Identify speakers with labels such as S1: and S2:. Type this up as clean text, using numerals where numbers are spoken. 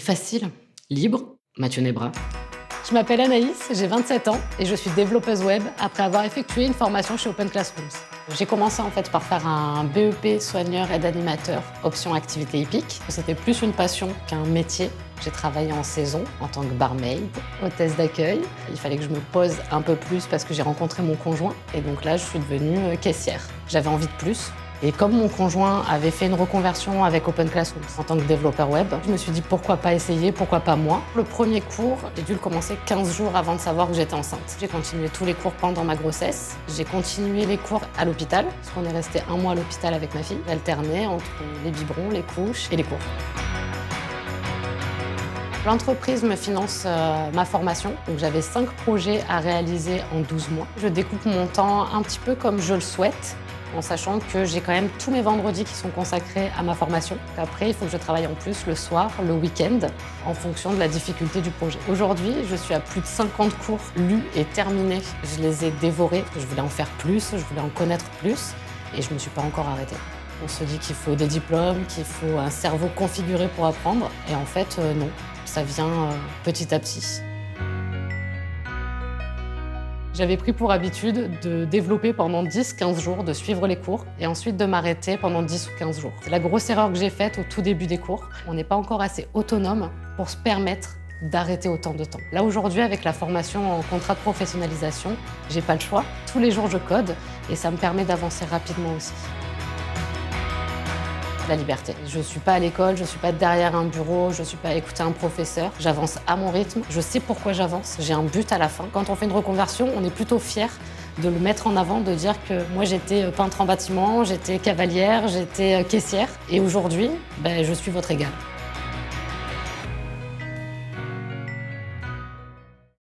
S1: Facile, libre, Mathieu Nebra.
S2: Je m'appelle Anaïs, j'ai 27 ans et je suis développeuse web après avoir effectué une formation chez Open Classrooms. J'ai commencé en fait par faire un BEP soigneur aide animateur, option activité hippique. C'était plus une passion qu'un métier. J'ai travaillé en saison en tant que barmaid, hôtesse d'accueil. Il fallait que je me pose un peu plus parce que j'ai rencontré mon conjoint et donc là je suis devenue caissière. J'avais envie de plus. Et comme mon conjoint avait fait une reconversion avec Open Classrooms en tant que développeur web, je me suis dit pourquoi pas essayer, pourquoi pas moi. Le premier cours, j'ai dû le commencer 15 jours avant de savoir que j'étais enceinte. J'ai continué tous les cours pendant ma grossesse. J'ai continué les cours à l'hôpital, parce qu'on est resté 1 mois à l'hôpital avec ma fille. J'alternais entre les biberons, les couches et les cours. L'entreprise me finance ma formation, donc j'avais 5 projets à réaliser en 12 mois. Je découpe mon temps un petit peu comme je le souhaite, en sachant que j'ai quand même tous mes vendredis qui sont consacrés à ma formation. Après, il faut que je travaille en plus le soir, le week-end, en fonction de la difficulté du projet. Aujourd'hui, je suis à plus de 50 cours lus et terminés. Je les ai dévorés, je voulais en faire plus, je voulais en connaître plus, et je ne me suis pas encore arrêtée. On se dit qu'il faut des diplômes, qu'il faut un cerveau configuré pour apprendre, et en fait, non, ça vient petit à petit. J'avais pris pour habitude de développer pendant 10-15 jours, de suivre les cours et ensuite de m'arrêter pendant 10 ou 15 jours. C'est la grosse erreur que j'ai faite au tout début des cours. On n'est pas encore assez autonome pour se permettre d'arrêter autant de temps. Là aujourd'hui, avec la formation en contrat de professionnalisation, j'ai pas le choix. Tous les jours, je code et ça me permet d'avancer rapidement aussi. La liberté. Je ne suis pas à l'école, je ne suis pas derrière un bureau, je ne suis pas à écouter un professeur. J'avance à mon rythme, je sais pourquoi j'avance, j'ai un but à la fin. Quand on fait une reconversion, on est plutôt fier de le mettre en avant, de dire que moi j'étais peintre en bâtiment, j'étais cavalière, j'étais caissière. Et aujourd'hui, je suis votre égale.